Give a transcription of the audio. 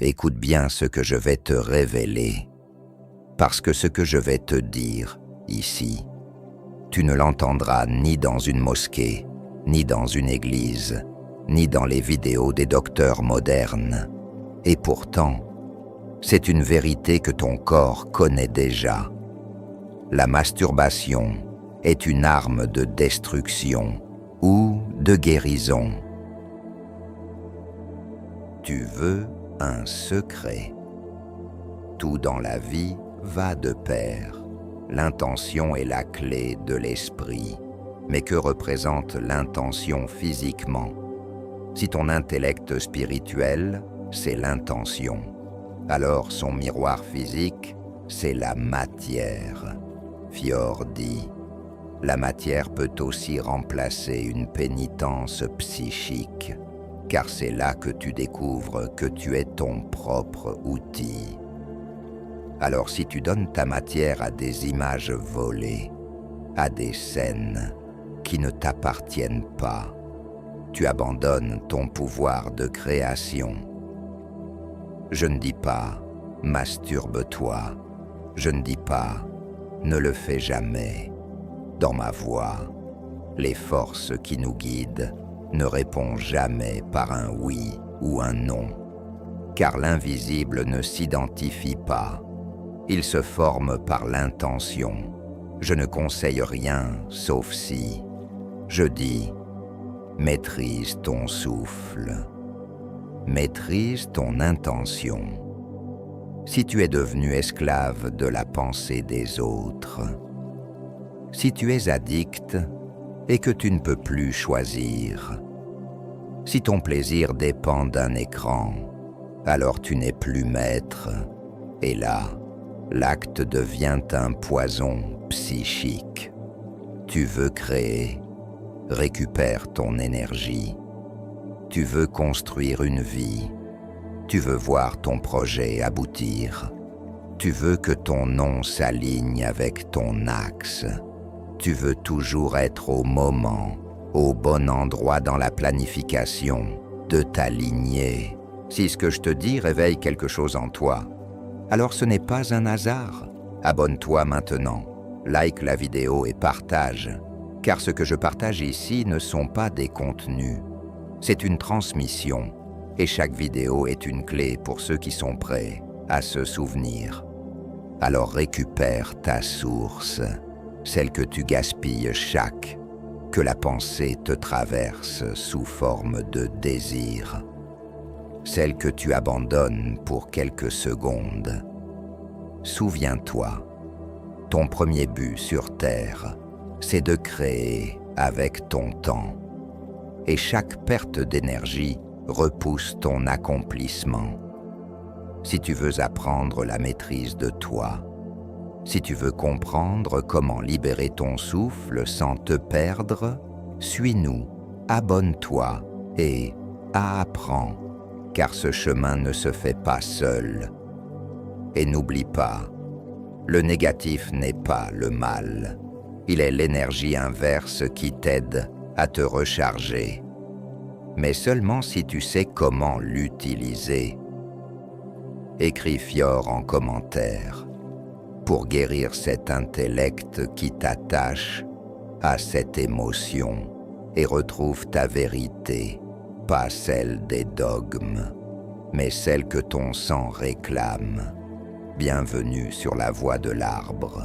Écoute bien ce que je vais te révéler, parce que ce que je vais te dire ici, tu ne l'entendras ni dans une mosquée, ni dans une église, ni dans les vidéos des docteurs modernes. Et pourtant, c'est une vérité que ton corps connaît déjà. La masturbation est une arme de destruction ou de guérison. Tu veux un secret. Tout dans la vie va de pair. L'intention est la clé de l'esprit. Mais que représente l'intention physiquement? Si ton intellect spirituel, c'est l'intention, alors son miroir physique, c'est la matière. Fior dit, la matière peut aussi remplacer une pénitence psychique, car c'est là que tu découvres que tu es ton propre outil. Alors si tu donnes ta matière à des images volées, à des scènes qui ne t'appartiennent pas, tu abandonnes ton pouvoir de création. Je ne dis pas « masturbe-toi », je ne dis pas « ne le fais jamais ». Dans ma voix, les forces qui nous guident ne répondent jamais par un oui ou un non, car l'invisible ne s'identifie pas, il se forme par l'intention. Je ne conseille rien sauf si je dis « maîtrise ton souffle ». Maîtrise ton intention. Si tu es devenu esclave de la pensée des autres, si tu es addict et que tu ne peux plus choisir, si ton plaisir dépend d'un écran, alors tu n'es plus maître, et là, l'acte devient un poison psychique. Tu veux créer, récupère ton énergie. Tu veux construire une vie, tu veux voir ton projet aboutir, tu veux que ton nom s'aligne avec ton axe, tu veux toujours être au moment, au bon endroit dans la planification, de t'aligner. Si ce que je te dis réveille quelque chose en toi, alors ce n'est pas un hasard. Abonne-toi maintenant, like la vidéo et partage, car ce que je partage ici ne sont pas des contenus. C'est une transmission, et chaque vidéo est une clé pour ceux qui sont prêts à se souvenir. Alors récupère ta source, celle que tu gaspilles que la pensée te traverse sous forme de désir, celle que tu abandonnes pour quelques secondes. Souviens-toi, ton premier but sur Terre, c'est de créer avec ton temps. Et chaque perte d'énergie repousse ton accomplissement. Si tu veux apprendre la maîtrise de toi, si tu veux comprendre comment libérer ton souffle sans te perdre, suis-nous, abonne-toi et apprends, car ce chemin ne se fait pas seul. Et n'oublie pas, le négatif n'est pas le mal, il est l'énergie inverse qui t'aide à te recharger, mais seulement si tu sais comment l'utiliser. Écris Fior en commentaire pour guérir cet intellect qui t'attache à cette émotion et retrouve ta vérité, pas celle des dogmes, mais celle que ton sang réclame. Bienvenue sur la voie de l'arbre.